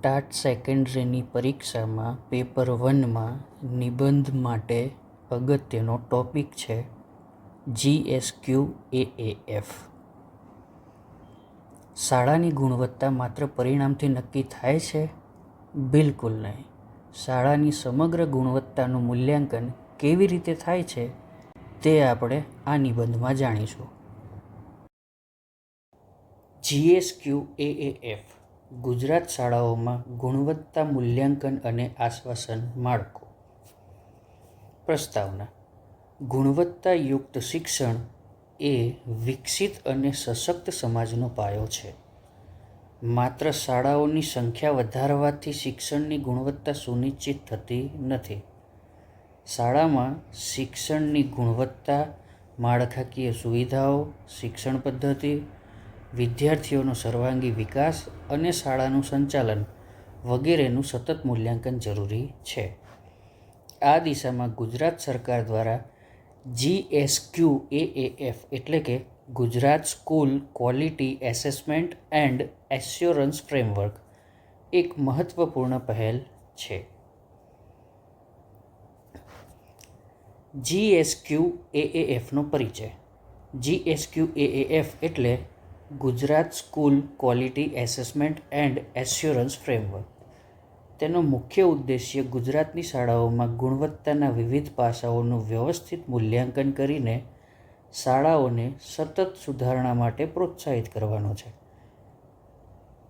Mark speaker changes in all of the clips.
Speaker 1: TAT સેકન્ડરીની પરીક્ષામાં paper 1માં નિબંધ માટે અગત્યનો ટોપિક છે GSQAAF. શાળાની ગુણવત્તા માત્ર પરિણામથી નક્કી થાય છે? બિલકુલ નહીં. શાળાની સમગ્ર ગુણવત્તાનું મૂલ્યાંકન કેવી રીતે થાય છે તે આપણે આ નિબંધમાં જાણીશું. GSQAAF ગુજરાત શાળાઓમાં ગુણવત્તા મૂલ્યાંકન અને આશ્વાસન માળખું. પ્રસ્તાવના: ગુણવત્તાયુક્ત શિક્ષણ એ વિકસિત અને સશક્ત સમાજનો પાયો છે. માત્ર શાળાઓની સંખ્યા વધારવાથી શિક્ષણની ગુણવત્તા સુનિશ્ચિત થતી નથી. શાળામાં શિક્ષણની ગુણવત્તા, માળખાકીય સુવિધાઓ, શિક્ષણ પદ્ધતિ, વિદ્યાર્થીઓનો સર્વાંગી વિકાસ અને શાળાનું સંચાલન વગેરેનું સતત મૂલ્યાંકન જરૂરી છે. આ દિશામાં ગુજરાત સરકાર દ્વારા GSQAAF એટલે કે Gujarat school quality assessment and assurance framework એક મહત્વપૂર્ણ પહેલ છે. GSQAAFનો પરિચય. GSQAAF એટલે Gujarat school quality assessment and assurance framework. તેનો મુખ્ય ઉદ્દેશ્ય ગુજરાતની શાળાઓમાં ગુણવત્તાના વિવિધ પાસાઓનું વ્યવસ્થિત મૂલ્યાંકન કરીને શાળાઓને સતત સુધારણા માટે પ્રોત્સાહિત કરવાનો છે.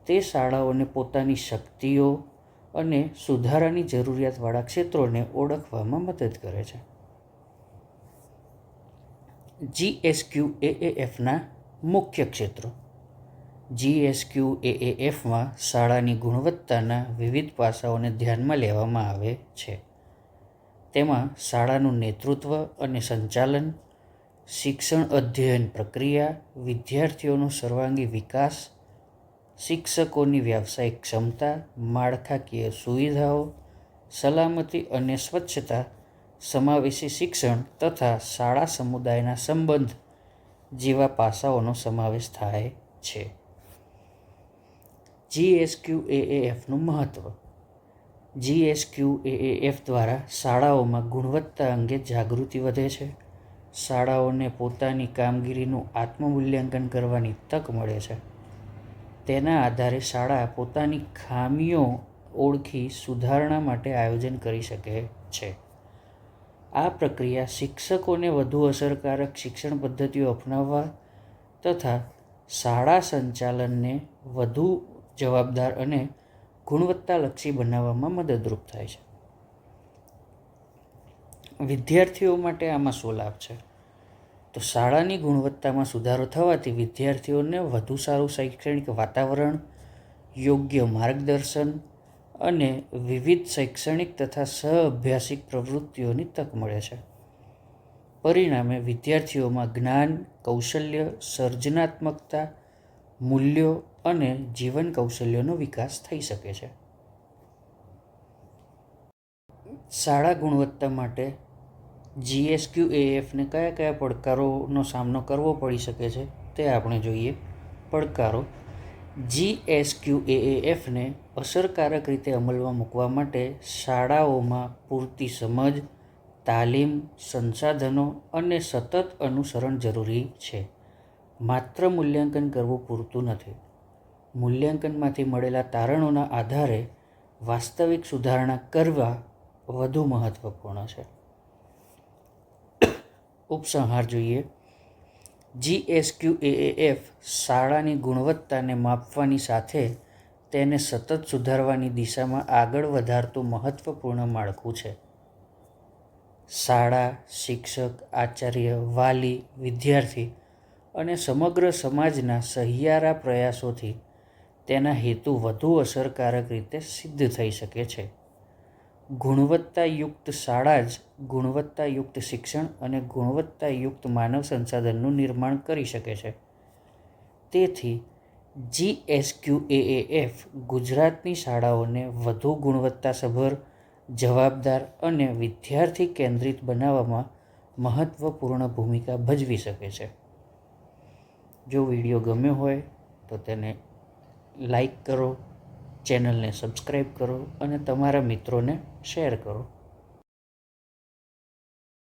Speaker 1: તે શાળાઓને પોતાની શક્તિઓ અને સુધારાની જરૂરિયાતવાળા ક્ષેત્રોને ઓળખવામાં મદદ કરે છે. GSQAAFના મુખ્ય ક્ષેત્રો. GSQAAFમાં શાળાની ગુણવત્તાના વિવિધ પાસાઓને ધ્યાનમાં લેવામાં આવે છે. તેમાં શાળાનું નેતૃત્વ અને સંચાલન, શિક્ષણ અધ્યયન પ્રક્રિયા, વિદ્યાર્થીઓનો સર્વાંગી વિકાસ, શિક્ષકોની વ્યાવસાયિક ક્ષમતા, માળખાકીય સુવિધાઓ, સલામતી અને સ્વચ્છતા, સમાવેશી શિક્ષણ તથા શાળા સમુદાયના સંબંધ જેવા પાસાઓનો સમાવેશ થાય છે. GSQAAFનું મહત્વ. GSQAAF દ્વારા શાળાઓમાં ગુણવત્તા અંગે જાગૃતિ વધે છે. શાળાઓને પોતાની કામગીરીનું આત્મમૂલ્યાંકન કરવાની તક મળે છે. તેના આધારે શાળા પોતાની ખામીઓ ઓળખી સુધારણા માટે આયોજન કરી શકે છે. આ પ્રક્રિયા શિક્ષકોને વધુ અસરકારક શિક્ષણ પદ્ધતિઓ અપનાવવા તથા શાળા સંચાલનને વધુ જવાબદાર અને ગુણવત્તાલક્ષી બનાવવામાં મદદરૂપ થાય છે. વિદ્યાર્થીઓ માટે આમાં શું લાભ છે? તો શાળાની ગુણવત્તામાં સુધારો થવાથી વિદ્યાર્થીઓને વધુ સારું શૈક્ષણિક વાતાવરણ, યોગ્ય માર્ગદર્શન અને વિવિધ શૈક્ષણિક તથા સહઅભ્યાસિક પ્રવૃત્તિઓની તક મળે છે. પરિણામે વિદ્યાર્થીઓમાં જ્ઞાન, કૌશલ્ય, સર્જનાત્મકતા, મૂલ્યો અને જીવન કૌશલ્યોનો વિકાસ થઈ શકે છે. શાળા ગુણવત્તા માટે GSQAAFને કયા કયા પડકારોનો સામનો કરવો પડી શકે છે તે આપણે જોઈએ. પડકારો. GSQAAFને અસરકારક રીતે અમલમાં મૂકવા માટે શાળાઓમાં પૂરતી સમજ, તાલીમ, સંસાધનો અને સતત અનુસરણ જરૂરી છે. માત્ર મૂલ્યાંકન કરવું પૂરતું નથી. મૂલ્યાંકનમાંથી મળેલા તારણોના આધારે વાસ્તવિક સુધારણા કરવા વધુ મહત્વપૂર્ણ છે. ઉપસંહાર જોઈએ. GSQAAF શાળાની ગુણવત્તાને માપવાની સાથે તેને સતત સુધારવાની દિશામાં આગળ વધારતું મહત્વપૂર્ણ માળખું છે. શાળા, શિક્ષક, આચાર્ય, વાલી, વિદ્યાર્થી અને સમગ્ર સમાજના સહિયારા પ્રયાસોથી તેના હેતુ વધુ અસરકારક રીતે સિદ્ધ થઈ શકે છે. ગુણવત્તાયુક્ત શાળા જ ગુણવત્તાયુક્ત શિક્ષણ અને ગુણવત્તાયુક્ત માનવ સંસાધનનું નિર્માણ કરી શકે છે. તેથી GSQAAF ગુજરાતની શાળાઓને વધુ ગુણવત્તાસભર, જવાબદાર અને વિદ્યાર્થી કેન્દ્રિત બનાવવામાં મહત્વપૂર્ણ ભૂમિકા ભજવી શકે છે. જો વિડીયો ગમ્યો હોય તો તેને લાઈક કરો, ચેનલને સબસ્ક્રાઈબ કરો અને તમારા મિત્રોને શેર કરો.